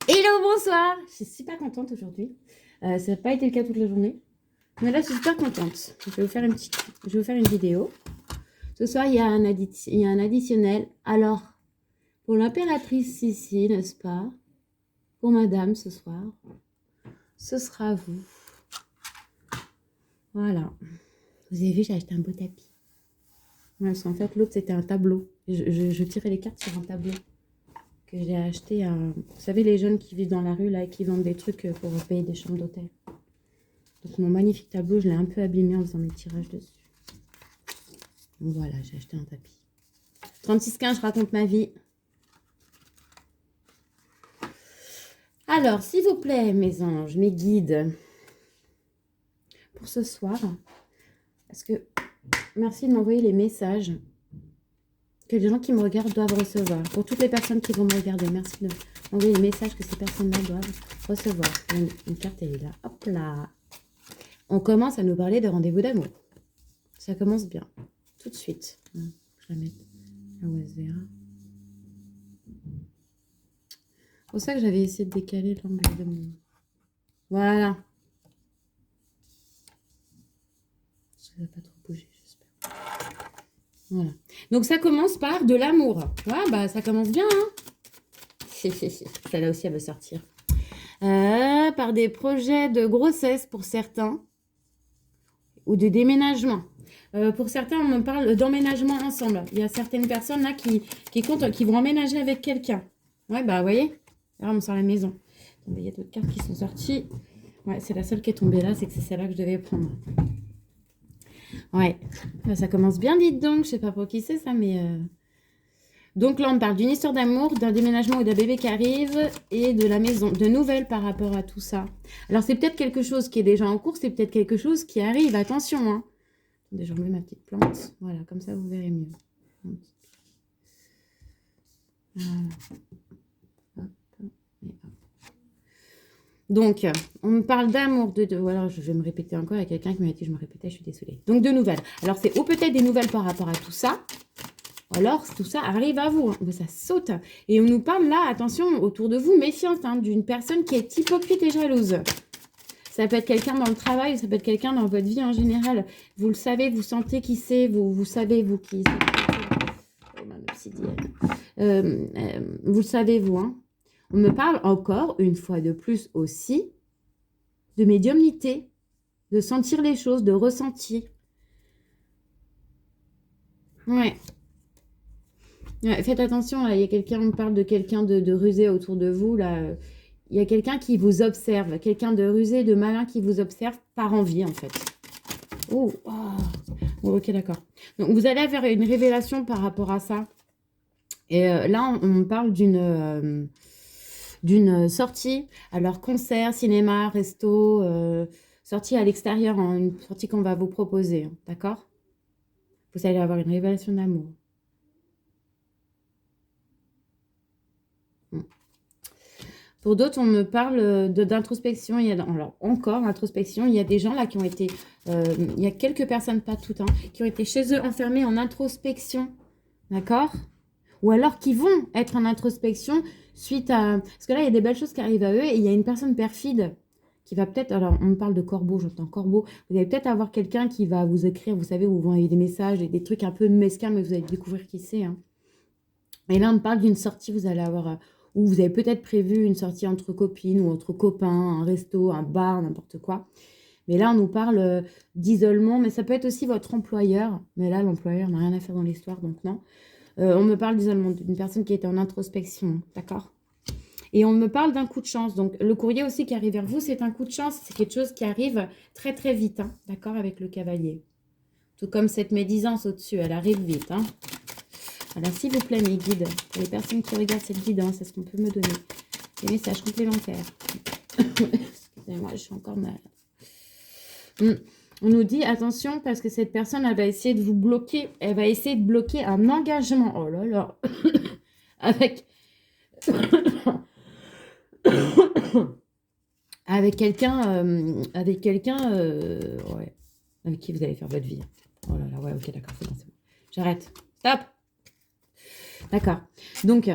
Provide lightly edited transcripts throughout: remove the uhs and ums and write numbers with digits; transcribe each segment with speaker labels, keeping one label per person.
Speaker 1: Hello, bonsoir. Je suis super contente aujourd'hui. Ça n'a pas été le cas toute la journée. Mais là, je suis super contente. Je vais vous faire une vidéo. Ce soir, il y a un additionnel. Alors, pour l'impératrice Sissi, n'est-ce pas? Pour madame, ce soir, ce sera vous. Voilà. Vous avez vu, j'ai acheté un beau tapis. Ouais, parce qu'en fait, l'autre, c'était un tableau. Je tirais les cartes sur un tableau que j'ai acheté à... Vous savez, les jeunes qui vivent dans la rue, là, et qui vendent des trucs pour payer des chambres d'hôtel. Donc mon magnifique tableau, je l'ai un peu abîmé en faisant mes tirages dessus. Donc voilà, j'ai acheté un tapis. 36,15, je raconte ma vie. Alors, s'il vous plaît, mes anges, mes guides, pour ce soir, parce que merci de m'envoyer les messages que les gens qui me regardent doivent recevoir. Pour toutes les personnes qui vont me regarder, merci de m'envoyer les messages que ces personnes-là doivent recevoir. Une carte, elle est là. Hop là. On commence à nous parler de rendez-vous d'amour. Ça commence bien. Tout de suite. Je vais la mettre là où elle se verra. C'est pour ça que j'avais essayé de décaler l'angle de mon... Voilà. Ça ne va pas trop bouger, j'espère. Voilà. Donc ça commence par de l'amour. Ouais, bah ça commence bien, hein. Celle-là aussi, elle veut sortir. Par des projets de grossesse pour certains. Ou de déménagement. Pour certains, on me parle d'emménagement ensemble. Il y a certaines personnes là qui comptent, qui vont emménager avec quelqu'un. Ouais, bah, vous voyez, là, on sort la maison. Il y a d'autres cartes qui sont sorties. Ouais, c'est la seule qui est tombée là, c'est que c'est celle-là que je devais prendre. Ouais, ça commence bien, dites donc. Je sais pas pour qui c'est ça, mais... Donc là, on parle d'une histoire d'amour, d'un déménagement ou d'un bébé qui arrive et de la maison, de nouvelles par rapport à tout ça. Alors, c'est peut-être quelque chose qui est déjà en cours, c'est peut-être quelque chose qui arrive. Attention, hein. Attendez, je remets ma petite plante. Voilà, comme ça, vous verrez mieux. Voilà. Hop, hop. Donc, on me parle d'amour, voilà, je vais me répéter encore. Il y a quelqu'un qui m'a dit que je me répétais, je suis désolée. Donc, de nouvelles. Alors, c'est ou peut-être des nouvelles par rapport à tout ça. Alors, tout ça arrive à vous. Hein. Ça saute. Et on nous parle là, attention, autour de vous, méfiance, hein, d'une personne qui est hypocrite et jalouse. Ça peut être quelqu'un dans le travail, ça peut être quelqu'un dans votre vie en général. Vous le savez, vous sentez qui c'est, vous savez, vous qui c'est. Vous le savez, vous. Hein. On me parle encore, une fois de plus aussi, de médiumnité, de sentir les choses, de ressentir. Ouais. Ouais, faites attention, là, il y a quelqu'un, on me parle de quelqu'un de rusé autour de vous, là. Il y a quelqu'un qui vous observe, quelqu'un de rusé, de malin qui vous observe par envie, en fait. Oh, ok, d'accord. Donc, vous allez avoir une révélation par rapport à ça. Et là, on parle d'une sortie. Alors, concert, cinéma, resto, sortie à l'extérieur, hein, une sortie qu'on va vous proposer, hein, d'accord? Vous allez avoir une révélation d'amour. Pour d'autres, on me parle d'introspection. Alors, encore, introspection. Il y a des gens là qui ont été... il y a quelques personnes, pas toutes, hein, qui ont été chez eux enfermés en introspection. D'accord? Ou alors qui vont être en introspection suite à... Parce que là, il y a des belles choses qui arrivent à eux et il y a une personne perfide qui va peut-être... Alors, on me parle de corbeau, j'entends corbeau. Vous allez peut-être avoir quelqu'un qui va vous écrire, vous savez, où vous envoyer des messages et des trucs un peu mesquins, mais vous allez découvrir qui c'est. Hein. Et là, on me parle d'une sortie, vous allez avoir... Ou vous avez peut-être prévu une sortie entre copines ou entre copains, un resto, un bar, n'importe quoi. Mais là, on nous parle d'isolement, mais ça peut être aussi votre employeur. Mais là, l'employeur n'a rien à faire dans l'histoire, donc non. On me parle d'isolement, d'une personne qui était en introspection, d'accord? Et on me parle d'un coup de chance. Donc, le courrier aussi qui arrive vers vous, c'est un coup de chance. C'est quelque chose qui arrive très, très vite, hein, d'accord, avec le cavalier. Tout comme cette médisance au-dessus, elle arrive vite, hein. Alors, s'il vous plaît, mes guides, pour les personnes qui regardent cette guidance, est-ce qu'on peut me donner des messages complémentaires? Excusez-moi, je suis encore malade. On nous dit, attention, parce que cette personne, elle va essayer de vous bloquer. Elle va essayer de bloquer un engagement. Oh là là. avec quelqu'un, ouais, avec qui vous allez faire votre vie. Oh là là, ouais, ok, d'accord, c'est bon. J'arrête. Stop. D'accord. Donc,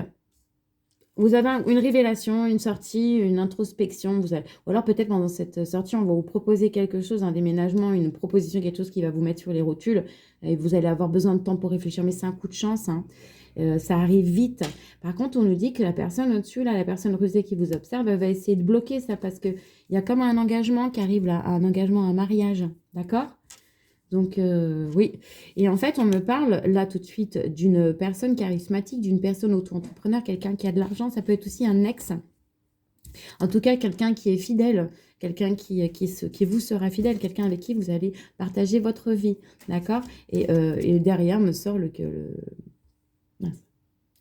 Speaker 1: vous avez une révélation, une sortie, une introspection. Ou alors peut-être pendant cette sortie, on va vous proposer quelque chose, un déménagement, une proposition, quelque chose qui va vous mettre sur les rotules. Et vous allez avoir besoin de temps pour réfléchir, mais c'est un coup de chance. Hein. Ça arrive vite. Par contre, on nous dit que la personne au-dessus, là, la personne rusée qui vous observe, elle va essayer de bloquer ça parce qu'il y a comme un engagement qui arrive là, un engagement, un mariage. D'accord? Donc, oui. Et en fait, on me parle là tout de suite d'une personne charismatique, d'une personne auto-entrepreneur, quelqu'un qui a de l'argent. Ça peut être aussi un ex. En tout cas, quelqu'un qui est fidèle, quelqu'un qui vous sera fidèle, quelqu'un avec qui vous allez partager votre vie. D'accord? Et derrière me sort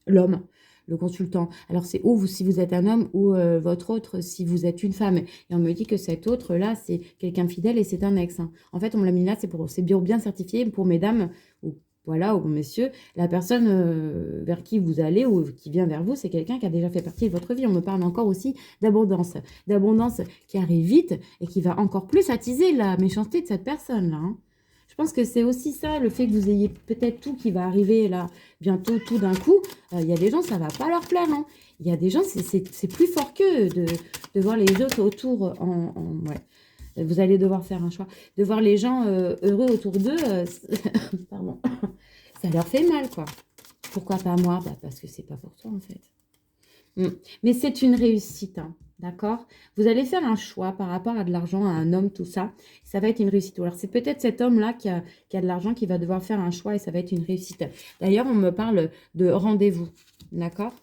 Speaker 1: l'homme, le consultant. Alors, c'est ou vous, si vous êtes un homme, ou votre autre, si vous êtes une femme. Et on me dit que cet autre-là, c'est quelqu'un de fidèle et c'est un ex. Hein. En fait, on me l'a mis là, c'est bien certifié pour mesdames, ou voilà, ou messieurs. La personne vers qui vous allez ou qui vient vers vous, c'est quelqu'un qui a déjà fait partie de votre vie. On me parle encore aussi d'abondance. D'abondance qui arrive vite et qui va encore plus attiser la méchanceté de cette personne-là. Hein. Je pense que c'est aussi ça, le fait que vous ayez peut-être tout qui va arriver là, bientôt, tout d'un coup. Il y a des gens, ça va pas leur plaire. Hein. Il y a des gens, c'est plus fort qu'eux de voir les autres autour ouais. Vous allez devoir faire un choix. De voir les gens heureux autour d'eux, pardon, ça leur fait mal, quoi. Pourquoi pas moi? Parce que c'est pas pour toi, en fait. Mais c'est une réussite, hein, d'accord? Vous allez faire un choix par rapport à de l'argent, à un homme, tout ça. Ça va être une réussite. Alors, c'est peut-être cet homme-là qui a de l'argent qui va devoir faire un choix et ça va être une réussite. D'ailleurs, on me parle de rendez-vous, d'accord?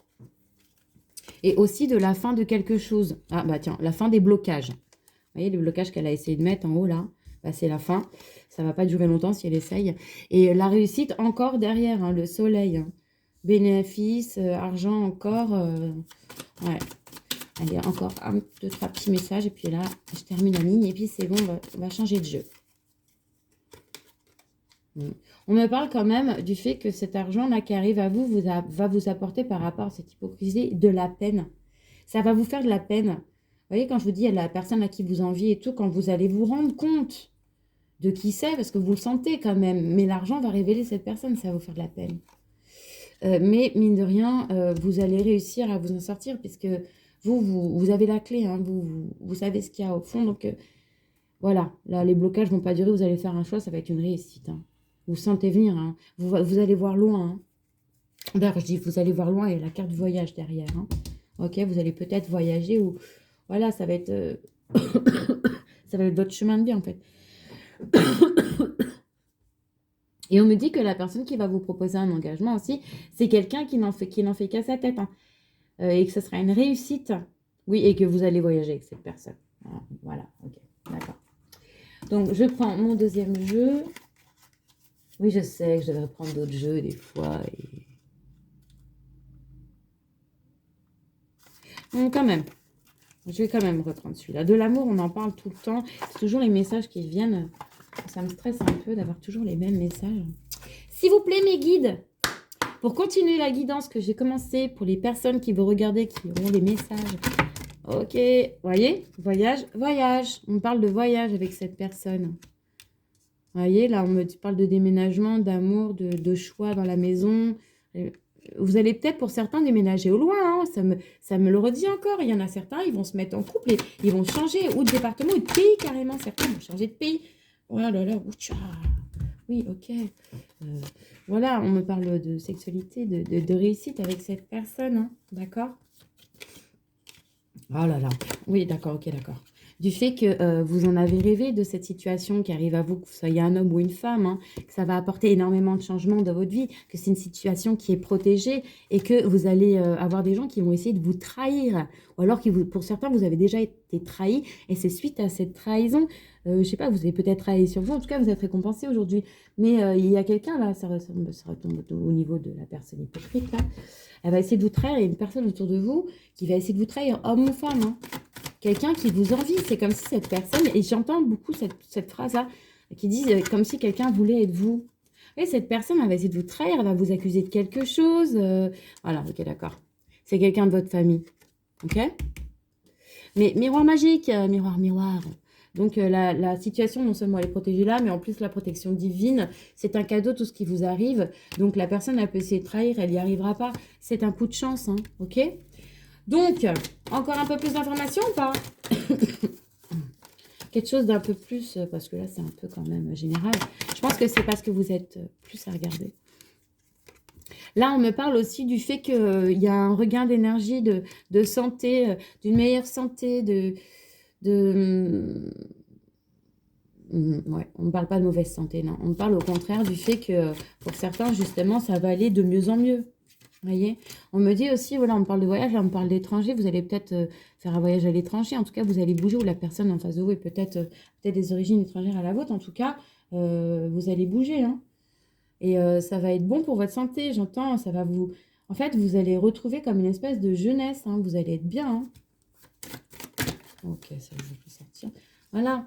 Speaker 1: Et aussi de la fin de quelque chose. Ah, bah tiens, la fin des blocages. Vous voyez, les blocages qu'elle a essayé de mettre en haut, là, bah, c'est la fin. Ça ne va pas durer longtemps si elle essaye. Et la réussite encore derrière, hein, le soleil. Hein. Bénéfice, argent encore. Ouais. Allez, encore un, deux, trois petits messages. Et puis là, je termine la ligne. Et puis c'est bon, on va changer de jeu. On me parle quand même du fait que cet argent-là qui arrive à vous, va vous apporter par rapport à cette hypocrisie de la peine. Ça va vous faire de la peine. Vous voyez, quand je vous dis, il y a la personne à qui vous enviez et tout, quand vous allez vous rendre compte de qui c'est, parce que vous le sentez quand même, mais l'argent va révéler cette personne, ça va vous faire de la peine. Mais mine de rien, vous allez réussir à vous en sortir, puisque vous avez la clé, hein, vous savez ce qu'il y a au fond. Donc voilà, là les blocages ne vont pas durer, vous allez faire un choix, ça va être une réussite. Hein. Vous sentez venir, hein. Vous allez voir loin. Hein. D'ailleurs, je dis vous allez voir loin, et la carte du voyage derrière. Hein. Ok, vous allez peut-être voyager, ou voilà, ça va être, ça va être votre chemin de vie en fait. Et on me dit que la personne qui va vous proposer un engagement aussi, c'est quelqu'un qui n'en fait qu'à sa tête. Hein. Et que ce sera une réussite. Oui, et que vous allez voyager avec cette personne. Voilà, ok, d'accord. Donc, je prends mon deuxième jeu. Oui, je sais que je devrais prendre d'autres jeux des fois. Donc, quand même, je vais quand même reprendre celui-là. De l'amour, on en parle tout le temps. C'est toujours les messages qui viennent. Ça me stresse un peu d'avoir toujours les mêmes messages. S'il vous plaît, mes guides, pour continuer la guidance que j'ai commencé pour les personnes qui vous regardez, qui auront des messages. Ok, voyez, voyage. On me parle de voyage avec cette personne. Voyez, là, on me parle de déménagement, d'amour, de choix dans la maison. Vous allez peut-être pour certains déménager au loin, hein, ça me le redit encore. Il y en a certains, ils vont se mettre en couple et ils vont changer ou de département ou de pays carrément. Certains vont changer de pays. Oh là là, oui, ok. Voilà, on me parle de sexualité, de réussite avec cette personne, hein, d'accord? Oh là là, oui, d'accord, ok, d'accord. Du fait que vous en avez rêvé de cette situation qui arrive à vous, que vous soyez un homme ou une femme, hein, que ça va apporter énormément de changements dans votre vie, que c'est une situation qui est protégée et que vous allez avoir des gens qui vont essayer de vous trahir. Ou alors, pour certains, vous avez déjà été trahi et c'est suite à cette trahison, je ne sais pas, vous avez peut-être trahi sur vous, en tout cas, vous êtes récompensé aujourd'hui. Mais il y a quelqu'un, là, ça retombe au niveau de la personne hypocrite, là. Elle va essayer de vous trahir, il y a une personne autour de vous qui va essayer de vous trahir, homme ou femme, hein. Quelqu'un qui vous envie, c'est comme si cette personne, et j'entends beaucoup cette phrase-là, qui dit comme si quelqu'un voulait être vous. Et cette personne, elle va essayer de vous trahir, elle va vous accuser de quelque chose. Voilà, ok, d'accord. C'est quelqu'un de votre famille. Ok? Mais miroir magique, miroir, miroir. Donc la situation, non seulement elle est protégée là, mais en plus la protection divine, c'est un cadeau, tout ce qui vous arrive. Donc la personne, elle peut essayer de trahir, elle n'y arrivera pas. C'est un coup de chance, hein, ok? Donc, encore un peu plus d'informations ou pas? Quelque chose d'un peu plus, parce que là, c'est un peu quand même général. Je pense que c'est parce que vous êtes plus à regarder. Là, on me parle aussi du fait qu'il y a un regain d'énergie, de santé, d'une meilleure santé, de ouais, on ne parle pas de mauvaise santé, non. On parle au contraire du fait que pour certains, justement, ça va aller de mieux en mieux. Vous voyez? On me dit aussi, voilà, on me parle de voyage, là, on me parle d'étranger. Vous allez peut-être faire un voyage à l'étranger. En tout cas, vous allez bouger ou la personne en face de vous est peut-être des origines étrangères à la vôtre. En tout cas, vous allez bouger, hein. Et ça va être bon pour votre santé, j'entends. Ça va vous... En fait, vous allez retrouver comme une espèce de jeunesse, hein. Vous allez être bien, hein. Ok, ça, je vais sortir. Voilà,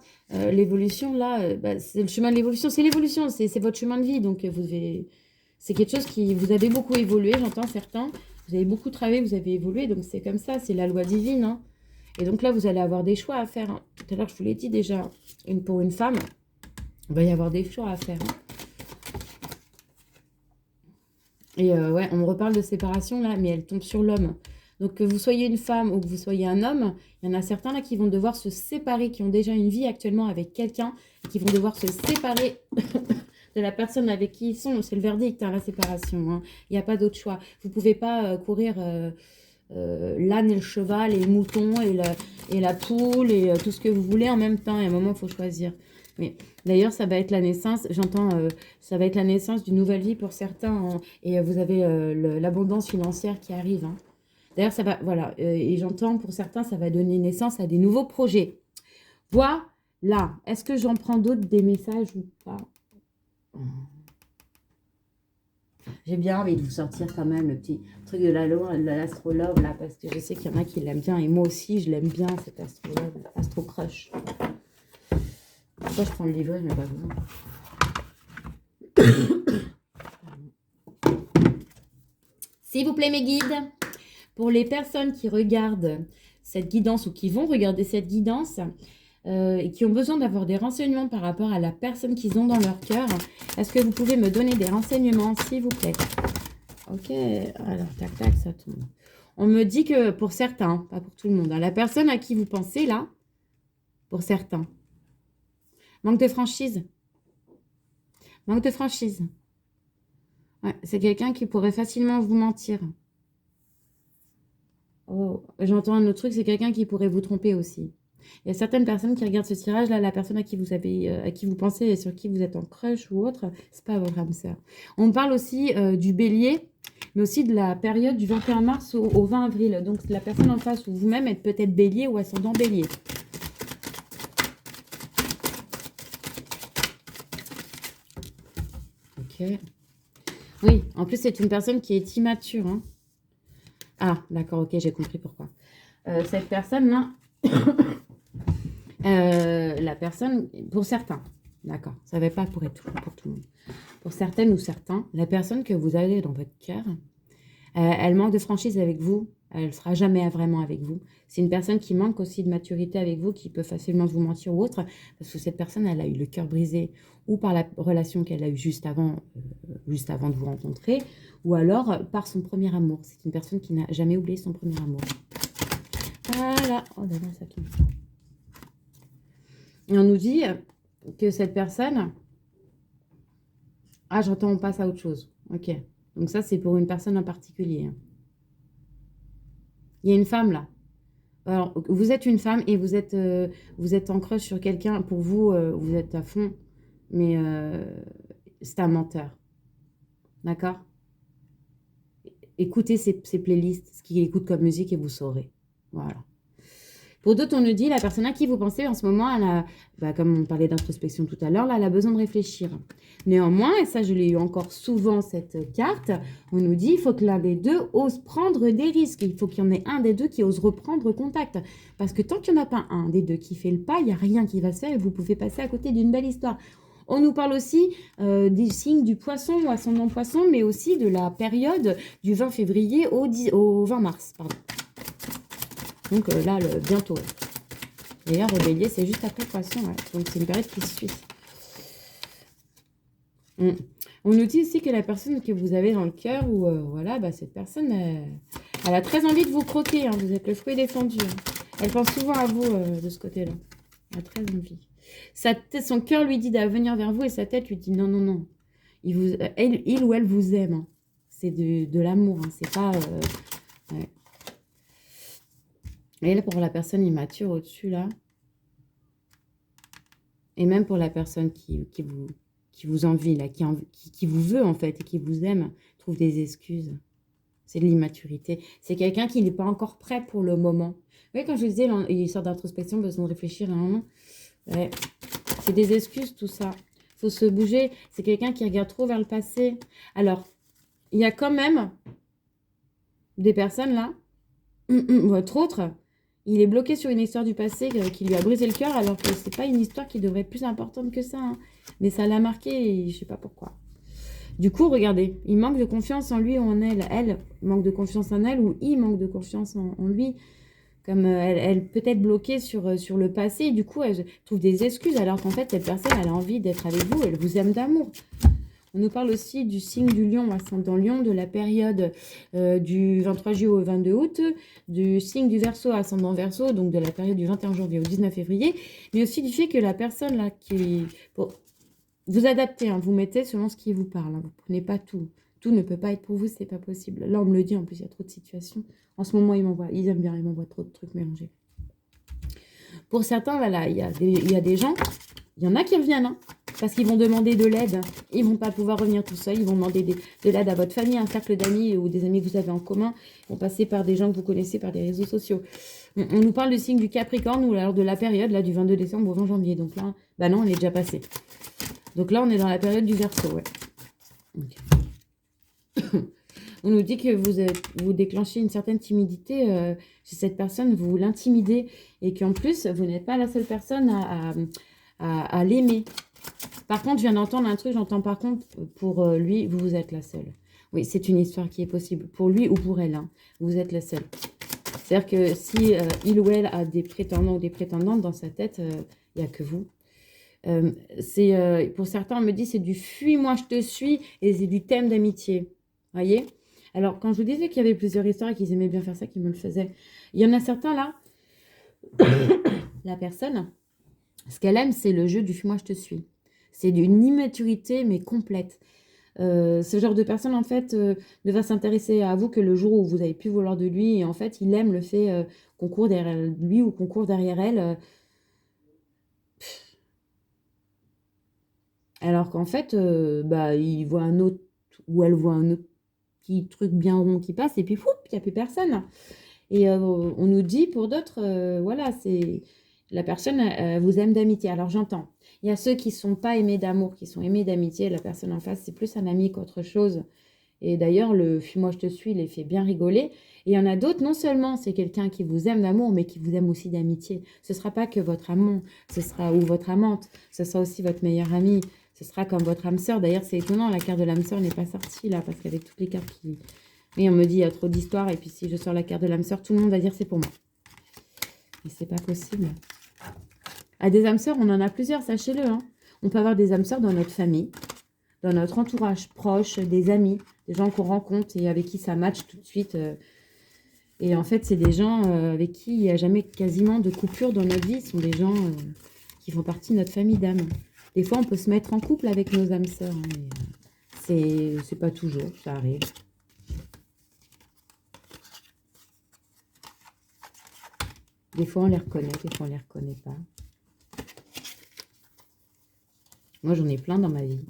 Speaker 1: l'évolution, là, bah, c'est le chemin de l'évolution. C'est l'évolution, c'est votre chemin de vie. Donc, vous devez... C'est quelque chose qui... Vous avez beaucoup évolué, j'entends certains. Vous avez beaucoup travaillé, vous avez évolué. Donc, c'est comme ça, c'est la loi divine, hein. Et donc là, vous allez avoir des choix à faire, hein. Tout à l'heure, je vous l'ai dit déjà, pour une femme, il va y avoir des choix à faire, hein. Et ouais, on me reparle de séparation, là, mais elle tombe sur l'homme. Donc, que vous soyez une femme ou que vous soyez un homme, il y en a certains là qui vont devoir se séparer, qui ont déjà une vie actuellement avec quelqu'un, et qui vont devoir se séparer de la personne avec qui ils sont. C'est le verdict, hein, la séparation, hein. Il n'y a pas d'autre choix. Vous ne pouvez pas courir l'âne et le cheval et le mouton et la poule et tout ce que vous voulez en même temps. Et à un moment, il faut choisir. Mais d'ailleurs, ça va être la naissance, j'entends, ça va être la naissance d'une nouvelle vie pour certains, hein, et vous avez l'abondance financière qui arrive, hein. D'ailleurs, ça va, voilà, et j'entends pour certains, ça va donner naissance à des nouveaux projets. Voilà. Est-ce que j'en prends d'autres des messages ou pas? J'ai bien envie de vous sortir quand même le petit truc de l'astrologue, là, parce que je sais qu'il y en a qui l'aiment bien, et moi aussi, je l'aime bien, cet astrologue, Astro Crush. Pourquoi je prends le livret, je n'ai pas besoin. S'il vous plaît, mes guides, pour les personnes qui regardent cette guidance ou qui vont regarder cette guidance et qui ont besoin d'avoir des renseignements par rapport à la personne qu'ils ont dans leur cœur, est-ce que vous pouvez me donner des renseignements, s'il vous plaît? Ok, alors, tac, tac, ça tombe. On me dit que pour certains, pas pour tout le monde, hein, la personne à qui vous pensez, là, pour certains, manque de franchise. Manque de franchise. Ouais, c'est quelqu'un qui pourrait facilement vous mentir. Oh, j'entends un autre truc, c'est quelqu'un qui pourrait vous tromper aussi. Il y a certaines personnes qui regardent ce tirage, là, la personne à qui vous avez, à qui vous pensez et sur qui vous êtes en crush ou autre, c'est pas votre âme sœur. On parle aussi du bélier, mais aussi de la période du 21 mars au 20 avril. Donc, la personne en face ou vous-même êtes peut-être bélier ou ascendant bélier. Ok. Oui, en plus, c'est une personne qui est immature, hein. Ah, d'accord, ok, j'ai compris pourquoi. Cette personne-là, la personne, pour certains, d'accord, ça ne va pas pour être pour tout le monde. Pour certaines ou certains, la personne que vous avez dans votre cœur, elle manque de franchise avec vous, elle ne sera jamais vraiment avec vous. C'est une personne qui manque aussi de maturité avec vous, qui peut facilement vous mentir ou autre, parce que cette personne, elle a eu le cœur brisé ou par la relation qu'elle a eue juste avant de vous rencontrer, ou alors par son premier amour. C'est une personne qui n'a jamais oublié son premier amour. Voilà. Oh là là, ça tombe. Et on nous dit que cette personne... Ah, j'entends, on passe à autre chose. Ok. Donc ça, c'est pour une personne en particulier. Il y a une femme là. Alors, vous êtes une femme et vous êtes en crush sur quelqu'un. Pour vous, vous êtes à fond. Mais c'est un menteur. D'accord? Écoutez ces playlists, ce qu'il écoute comme musique et vous saurez. Voilà. Pour d'autres, on nous dit, la personne à qui vous pensez en ce moment, elle a, comme on parlait d'introspection tout à l'heure, là, elle a besoin de réfléchir. Néanmoins, et ça je l'ai eu encore souvent cette carte, on nous dit, il faut que l'un des deux ose prendre des risques. Il faut qu'il y en ait un des deux qui ose reprendre contact. Parce que tant qu'il n'y en a pas un des deux qui fait le pas, il n'y a rien qui va se faire et vous pouvez passer à côté d'une belle histoire. On nous parle aussi des signes du poisson ou ascendant poisson, mais aussi de la période du 20 février au 20 mars. Pardon. Donc là, bientôt. D'ailleurs, au bélier, c'est juste après poisson. Ouais. Donc c'est une période qui suit. On nous dit aussi que la personne que vous avez dans le cœur, ou voilà, bah, cette personne, Elle a très envie de vous croquer, hein. Vous êtes le fruit défendu. Hein. Elle pense souvent à vous de ce côté-là. Elle a très envie. Son cœur lui dit de venir vers vous et sa tête lui dit non, non, non. Il ou elle vous aime. Hein. C'est de l'amour. Hein. C'est pas... ouais. Et là, pour la personne immature au-dessus, là. Et même pour la personne qui vous envie, là, qui vous veut, en fait, et qui vous aime, trouve des excuses. C'est de l'immaturité. C'est quelqu'un qui n'est pas encore prêt pour le moment. Vous voyez, quand je vous disais, il sort d'introspection, besoin de réfléchir à un moment. Ouais. C'est des excuses, tout ça. Il faut se bouger. C'est quelqu'un qui regarde trop vers le passé. Alors, il y a quand même des personnes là, votre autre, il est bloqué sur une histoire du passé qui lui a brisé le cœur, alors que c'est pas une histoire qui devrait être plus importante que ça. Hein. Mais ça l'a marqué et je sais pas pourquoi. Du coup, regardez, il manque de confiance en lui ou en elle. Elle manque de confiance en elle ou il manque de confiance en lui. Comme elle peut être bloquée sur le passé. Et du coup, elle trouve des excuses alors qu'en fait, cette personne, elle a envie d'être avec vous. Elle vous aime d'amour. On nous parle aussi du signe du lion, ascendant lion, de la période du 23 juillet au 22 août, du signe du verseau, ascendant verseau, donc de la période du 21 janvier au 19 février, mais aussi du fait que la personne là qui... Bon, vous adaptez, hein, vous mettez selon ce qui vous parle, hein, vous ne prenez pas tout. Tout ne peut pas être pour vous, c'est pas possible. Là, on me le dit, en plus, il y a trop de situations. En ce moment, ils aiment bien, ils m'envoient trop de trucs mélangés. Pour certains, voilà, il y a des gens, il y en a qui reviennent, hein, parce qu'ils vont demander de l'aide. Ils ne vont pas pouvoir revenir tout seuls. Ils vont demander de l'aide à votre famille, un cercle d'amis ou des amis que vous avez en commun. Ils vont passer par des gens que vous connaissez, par des réseaux sociaux. On nous parle du signe du Capricorne ou alors de la période là, du 22 décembre au 20 janvier. Donc là, bah non, on est déjà passé. Donc là, on est dans la période du Verseau, ouais. Okay. On nous dit que vous déclenchez une certaine timidité chez cette personne, vous l'intimidez et qu'en plus, vous n'êtes pas la seule personne à l'aimer. Par contre, je viens d'entendre un truc, j'entends par contre, pour lui, vous êtes la seule. Oui, c'est une histoire qui est possible, pour lui ou pour elle, hein, vous êtes la seule. C'est-à-dire que si il ou elle a des prétendants ou des prétendantes dans sa tête, il n'y a que vous. Pour certains, on me dit c'est du fuis-moi, je te suis, et c'est du thème d'amitié. Voyez? Alors, quand je vous disais qu'il y avait plusieurs histoires et qu'ils aimaient bien faire ça, qu'ils me le faisaient, il y en a certains là, la personne, ce qu'elle aime, c'est le jeu du fuis-moi, je te suis. C'est d'une immaturité, mais complète. Ce genre de personne, en fait, ne va s'intéresser à vous que le jour où vous avez pu vouloir de lui. Et en fait, il aime le fait qu'on court derrière lui ou qu'on court derrière elle. Alors qu'en fait, il voit un autre, ou elle voit un autre petit truc bien rond qui passe, et puis, il n'y a plus personne. Et on nous dit, pour d'autres, voilà, c'est... La personne vous aime d'amitié. Alors, j'entends. Il y a ceux qui ne sont pas aimés d'amour, qui sont aimés d'amitié. La personne en face, c'est plus un ami qu'autre chose. Et d'ailleurs, le « fuis-moi, je te suis » les fait bien rigoler. Et il y en a d'autres, non seulement c'est quelqu'un qui vous aime d'amour, mais qui vous aime aussi d'amitié. Ce ne sera pas que votre amant, ou votre amante. Ce sera aussi votre meilleure amie. Ce sera comme votre âme sœur. D'ailleurs, c'est étonnant, la carte de l'âme sœur n'est pas sortie là, parce qu'avec toutes les cartes qui... Oui, on me dit, il y a trop d'histoires. Et puis, si je sors la carte de l'âme sœur, tout le monde va dire c'est pour moi. Mais c'est pas possible. À des âmes sœurs, on en a plusieurs, sachez-le. Hein. On peut avoir des âmes sœurs dans notre famille, dans notre entourage proche, des amis, des gens qu'on rencontre et avec qui ça match tout de suite. Et en fait, c'est des gens avec qui il n'y a jamais quasiment de coupure dans notre vie. Ce sont des gens qui font partie de notre famille d'âmes. Des fois, on peut se mettre en couple avec nos âmes sœurs. Hein, c'est pas toujours, ça arrive. Des fois, on les reconnaît, des fois, on les reconnaît pas. Moi, j'en ai plein dans ma vie.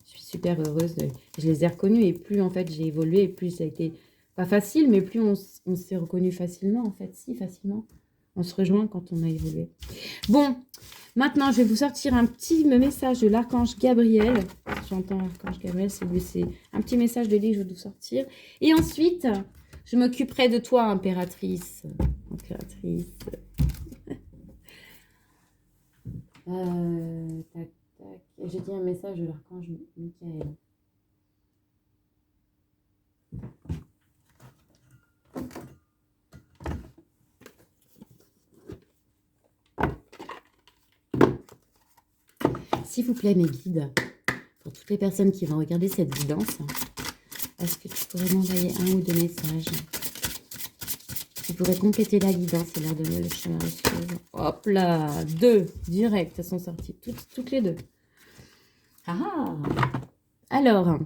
Speaker 1: Je suis super heureuse. Je les ai reconnus et plus, en fait, j'ai évolué et plus ça a été pas facile, mais plus on s'est reconnu facilement, en fait. Si, facilement. On se rejoint quand on a évolué. Bon, maintenant, je vais vous sortir un petit message de l'archange Gabriel. J'entends l'archange Gabriel, c'est un petit message de lui que je vais vous sortir. Et ensuite, je m'occuperai de toi, impératrice. Impératrice. Tac. J'ai dit un message de l'archange Michael. S'il vous plaît, mes guides, pour toutes les personnes qui vont regarder cette guidance, est-ce que tu pourrais m'envoyer un ou deux messages pourrait compléter la guidance et leur donner le chemin suivant. Hop là, 2 direct, elles sont sorties, toutes les deux. Ah. Alors,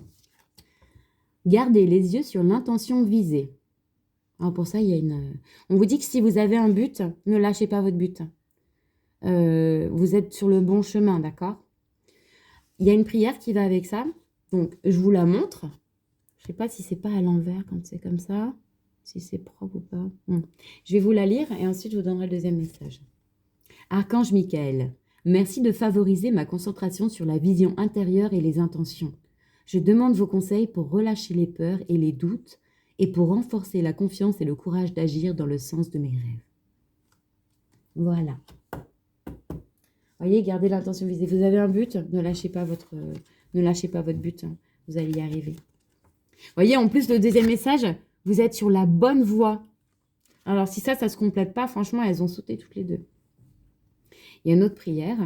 Speaker 1: gardez les yeux sur l'intention visée. Alors pour ça, il y a une... On vous dit que si vous avez un but, ne lâchez pas votre but. Vous êtes sur le bon chemin, d'accord? Il y a une prière qui va avec ça. Donc, je vous la montre. Je ne sais pas si c'est pas à l'envers quand c'est comme ça. Si c'est propre ou pas. Je vais vous la lire et ensuite je vous donnerai le deuxième message. Archange Michael, merci de favoriser ma concentration sur la vision intérieure et les intentions. Je demande vos conseils pour relâcher les peurs et les doutes et pour renforcer la confiance et le courage d'agir dans le sens de mes rêves. Voilà. Voyez, gardez l'intention visée. Vous avez un but, ne lâchez pas votre but. Hein. Vous allez y arriver. Voyez, en plus, le deuxième message, vous êtes sur la bonne voie. Alors, si ça ne se complète pas, franchement, elles ont sauté toutes les deux. Il y a une autre prière.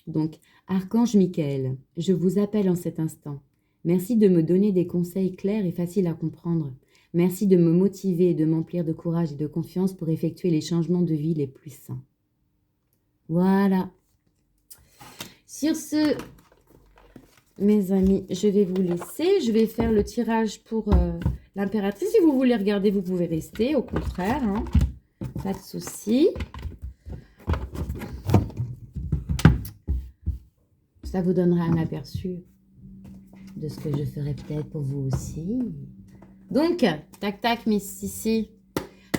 Speaker 1: Donc, Archange Michael, je vous appelle en cet instant. Merci de me donner des conseils clairs et faciles à comprendre. Merci de me motiver et de m'emplir de courage et de confiance pour effectuer les changements de vie les plus sains. Voilà. Sur ce, mes amis, je vais vous laisser. Je vais faire le tirage pour l'impératrice. Si vous voulez regarder, vous pouvez rester. Au contraire, hein. Pas de souci. Ça vous donnera un aperçu de ce que je ferai peut-être pour vous aussi. Donc, tac, tac, Miss Sissi.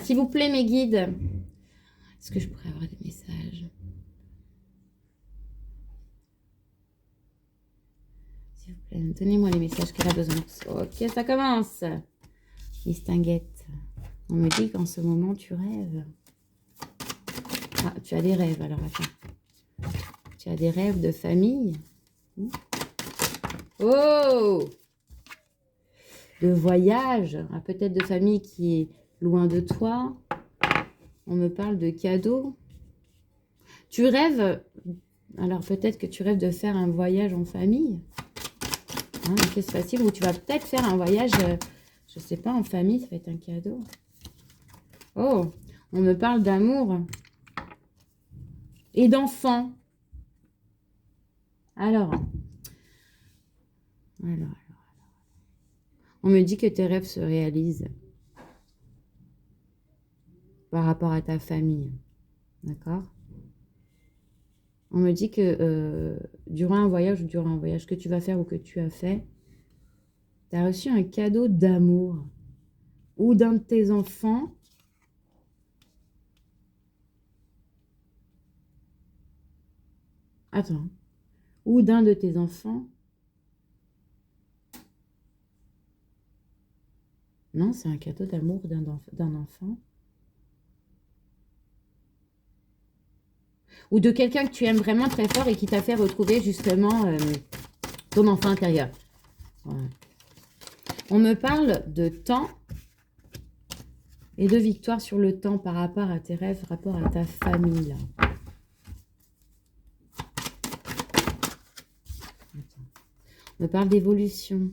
Speaker 1: S'il vous plaît, mes guides. Est-ce que je pourrais avoir des messages? S'il vous plaît, donnez-moi les messages qu'elle a besoin. Ok, ça commence. Miss Tinguette, on me dit qu'en ce moment, tu rêves. Ah, tu as des rêves, alors attends. Tu as des rêves de famille. Oh! De voyage. Ah, peut-être de famille qui est loin de toi. On me parle de cadeaux. Tu rêves... Alors, peut-être que tu rêves de faire un voyage en famille. Hein, qu'est-ce que c'est facile? Ou tu vas peut-être faire un voyage, je ne sais pas, en famille. Ça va être un cadeau. Oh! On me parle d'amour. Et d'enfants. Alors, on me dit que tes rêves se réalisent par rapport à ta famille. D'accord? On me dit que durant un voyage que tu vas faire ou que tu as fait, tu as reçu un cadeau d'amour ou d'un de tes enfants. Attends. Ou d'un de tes enfants. Non, c'est un cadeau d'amour d'un enfant. Ou de quelqu'un que tu aimes vraiment très fort et qui t'a fait retrouver justement ton enfant intérieur. Voilà. On me parle de temps et de victoire sur le temps par rapport à tes rêves, par rapport à ta famille. Là. On me parle d'évolution.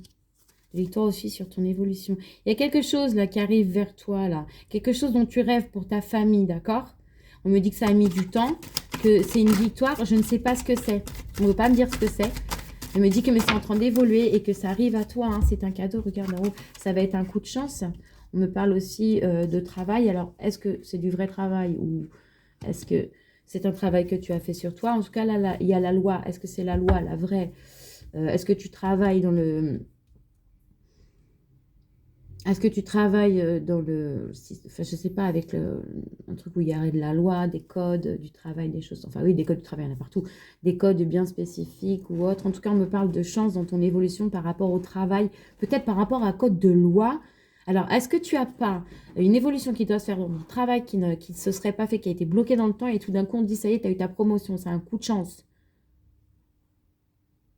Speaker 1: Victoire aussi sur ton évolution. Il y a quelque chose là qui arrive vers toi là. Quelque chose dont tu rêves pour ta famille, d'accord? On me dit que ça a mis du temps, que c'est une victoire. Je ne sais pas ce que c'est. On ne veut pas me dire ce que c'est. On me dit que c'est en train d'évoluer et que ça arrive à toi. Hein. C'est un cadeau, regarde là-haut. Ça va être un coup de chance. On me parle aussi de travail. Alors, est-ce que c'est du vrai travail ou est-ce que c'est un travail que tu as fait sur toi? En tout cas, là, il y a la loi. Est-ce que c'est la loi, la vraie? Est-ce que tu travailles dans le... Est-ce que tu travailles dans le... Enfin, je ne sais pas, avec un truc où il y a de la loi, des codes du travail, des choses... Enfin, oui, des codes du travail, il y en a partout. Des codes bien spécifiques ou autres. En tout cas, on me parle de chance dans ton évolution par rapport au travail. Peut-être par rapport à un code de loi. Alors, est-ce que tu n'as pas une évolution qui doit se faire dans ton travail, qui ne se serait pas fait, qui a été bloquée dans le temps et tout d'un coup, on te dit, ça y est, tu as eu ta promotion. C'est un coup de chance.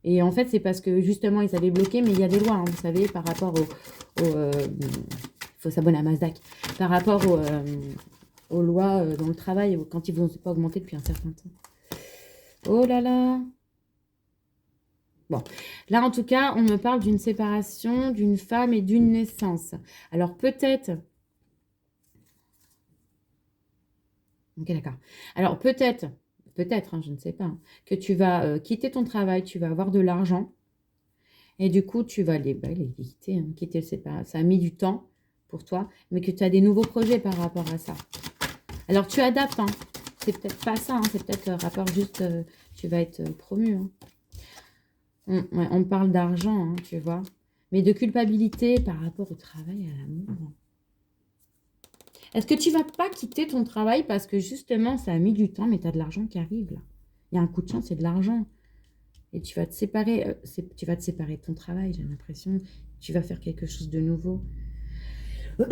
Speaker 1: Et en fait, c'est parce que justement, ils avaient bloqué, mais il y a des lois, hein, vous savez, par rapport faut s'abonner à Mazdak. Par rapport aux lois dans le travail, quand ils ne vont pas augmenter depuis un certain temps. Oh là là! Bon, là, en tout cas, on me parle d'une séparation d'une femme et d'une naissance. Alors, peut-être Ok, d'accord. Alors, peut-être, hein, je ne sais pas, hein, que tu vas quitter ton travail, tu vas avoir de l'argent, et du coup, tu vas les quitter, hein, quitter, c'est pas, ça a mis du temps pour toi, mais que tu as des nouveaux projets par rapport à ça. Alors, tu adaptes, hein. C'est peut-être pas ça, hein, c'est peut-être rapport juste, tu vas être promu, hein. Ouais, on parle d'argent, hein, tu vois, mais de culpabilité par rapport au travail, à l'amour. Est-ce que tu vas pas quitter ton travail parce que justement, ça a mis du temps, mais tu as de l'argent qui arrive là. Il y a un coup de chance, c'est de l'argent. Et tu vas te séparer, tu vas te séparer de ton travail, j'ai l'impression. Tu vas faire quelque chose de nouveau. Il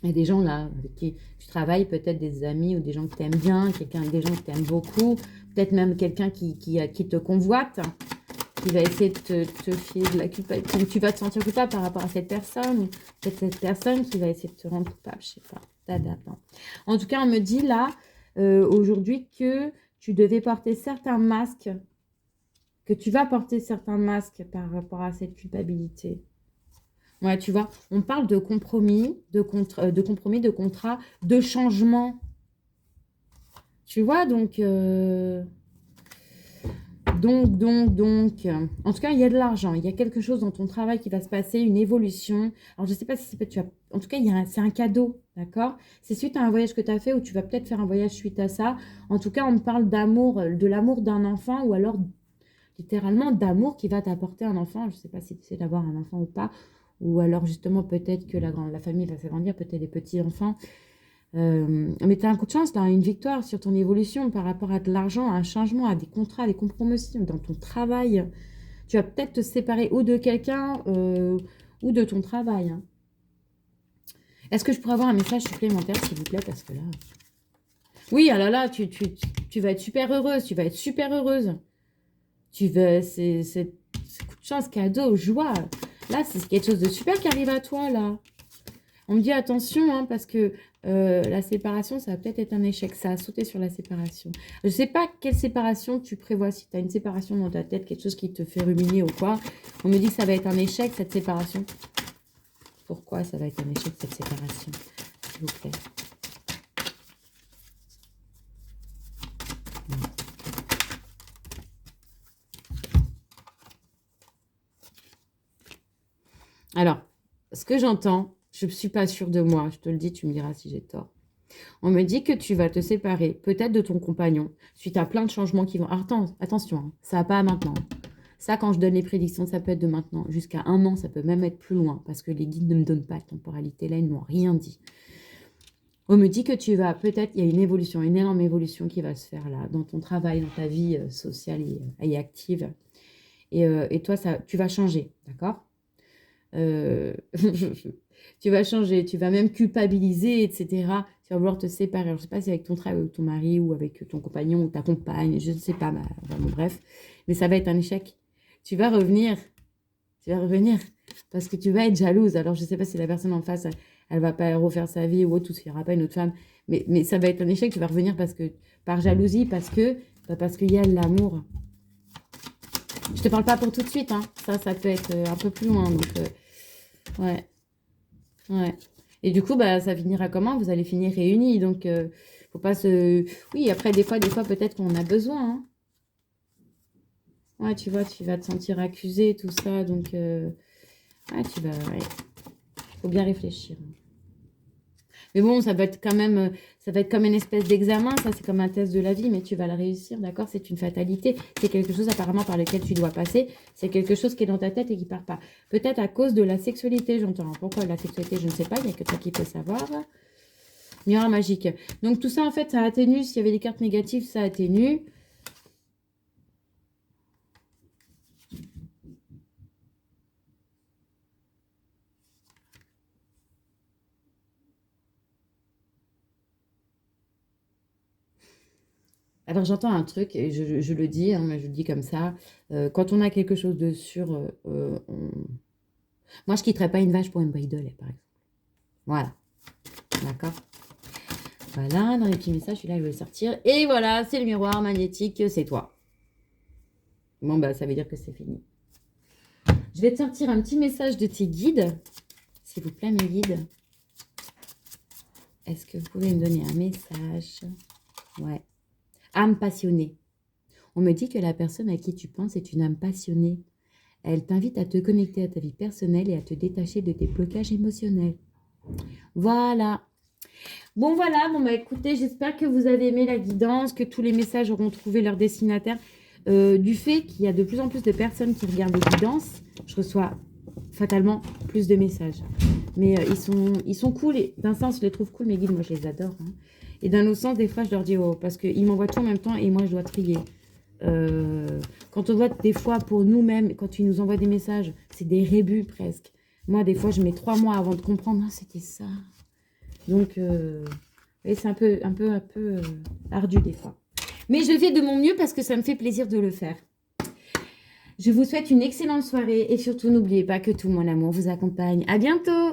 Speaker 1: y a des gens là avec qui tu travailles, peut-être des amis ou des gens que tu aimes bien, des gens que tu aimes beaucoup, peut-être même quelqu'un qui te convoite, qui va essayer de te filer de la culpabilité. Tu vas te sentir coupable par rapport à cette personne, ou peut-être cette personne qui va essayer de te rendre coupable, je sais pas. T'adaptes, hein. En tout cas, on me dit là, aujourd'hui, que tu devais porter certains masques, que tu vas porter certains masques par rapport à cette culpabilité. Ouais, tu vois, on parle de compromis, de contrat, de changement. Tu vois, en tout cas, il y a de l'argent, il y a quelque chose dans ton travail qui va se passer, une évolution. Alors, je ne sais pas si c'est tu as... En tout cas, c'est un cadeau, d'accord? C'est suite à un voyage que tu as fait ou tu vas peut-être faire un voyage suite à ça. En tout cas, on me parle d'amour, de l'amour d'un enfant ou alors littéralement d'amour qui va t'apporter un enfant. Je ne sais pas si tu sais d'avoir un enfant ou pas. Ou alors, justement, peut-être que la famille va s'agrandir, peut-être des petits-enfants. Mais tu as un coup de chance, là, une victoire sur ton évolution par rapport à de l'argent, à un changement, à des contrats, des compromissions dans ton travail. Tu vas peut-être te séparer ou de quelqu'un ou de ton travail, hein. Est-ce que je pourrais avoir un message supplémentaire, s'il vous plaît, parce que là... Oui, ah là là, tu vas être super heureuse, tu vas être super heureuse. C'est coup de chance, cadeau, joie. Là, c'est quelque chose de super qui arrive à toi, là. On me dit attention, hein, parce que la séparation, ça va peut-être être un échec. Ça a sauté sur la séparation. Je ne sais pas quelle séparation tu prévois. Si tu as une séparation dans ta tête, quelque chose qui te fait ruminer ou quoi. On me dit que ça va être un échec, cette séparation. Pourquoi ça va être un échec, cette séparation, s'il vous plaît? Alors, ce que j'entends, je ne suis pas sûre de moi. Je te le dis, tu me diras si j'ai tort. On me dit que tu vas te séparer, peut-être de ton compagnon, suite à plein de changements qui vont... Attention, hein, ça va pas maintenant. Ça, quand je donne les prédictions, ça peut être de maintenant jusqu'à 1 an, ça peut même être plus loin, parce que les guides ne me donnent pas de temporalité, là, ils ne m'ont rien dit. On me dit que tu vas, peut-être, il y a une évolution, une énorme évolution qui va se faire là, dans ton travail, dans ta vie sociale et active. Et toi, tu vas changer, d'accord? Tu vas changer, tu vas même culpabiliser, etc. Tu vas vouloir te séparer. Alors, je ne sais pas si avec ton travail, avec ton mari ou avec ton compagnon ou ta compagne, je ne sais pas, bon, bref. Mais ça va être un échec. Tu vas revenir, parce que tu vas être jalouse. Alors, je ne sais pas si la personne en face, elle va pas refaire sa vie ou autre, ou s'il n'y aura pas une autre femme. Mais ça va être un échec. Tu vas revenir par jalousie, parce qu'il y a l'amour. Je ne te parle pas pour tout de suite, hein. Ça peut être un peu plus loin. Donc, ouais. Ouais. Et du coup, bah, ça finira comment? Vous allez finir réunis. Donc, faut pas se... Oui, après, des fois peut-être qu'on a besoin, hein. Ouais, tu vois, tu vas te sentir accusé, tout ça. Donc, ouais, ouais. Faut bien réfléchir. Mais bon, ça va être comme une espèce d'examen. Ça, c'est comme un test de la vie, mais tu vas le réussir, d'accord? C'est une fatalité. C'est quelque chose apparemment par lequel tu dois passer. C'est quelque chose qui est dans ta tête et qui part pas. Peut-être à cause de la sexualité, j'entends. Pourquoi la sexualité, je ne sais pas. Il n'y a que toi qui peux savoir. Miroir magique. Donc tout ça, en fait, ça atténue. S'il y avait des cartes négatives, ça atténue. Alors j'entends un truc, et je le dis, hein, je le dis comme ça. Quand on a quelque chose de sûr, moi je quitterais pas une vache pour une bouteille de lait, par exemple. Voilà, d'accord? Voilà, dans les petits messages, celui-là, je vais le sortir. Et voilà, c'est le miroir magnétique, c'est toi. Bon, bah, ça veut dire que c'est fini. Je vais te sortir un petit message de tes guides. S'il vous plaît, mes guides. Est-ce que vous pouvez me donner un message? Ouais. Âme passionnée. On me dit que la personne à qui tu penses est une âme passionnée. Elle t'invite à te connecter à ta vie personnelle et à te détacher de tes blocages émotionnels. Voilà. Bon, voilà. Bon, bah écoutez, j'espère que vous avez aimé la guidance, que tous les messages auront trouvé leur destinataire. Du fait qu'il y a de plus en plus de personnes qui regardent les guidances, je reçois fatalement plus de messages. Mais ils sont cool. D'un sens, je les trouve cool, mes guides. Moi, je les adore. Hein. Et d'un autre sens, des fois, je leur dis, oh, parce qu'ils m'envoient tout en même temps et moi, je dois trier. Quand on voit des fois pour nous-mêmes, quand ils nous envoient des messages, c'est des rébus presque. Moi, des fois, je mets 3 mois avant de comprendre. Ah, c'était ça. Donc, c'est un peu ardu des fois. Mais je fais de mon mieux parce que ça me fait plaisir de le faire. Je vous souhaite une excellente soirée et surtout n'oubliez pas que tout mon amour vous accompagne. À bientôt!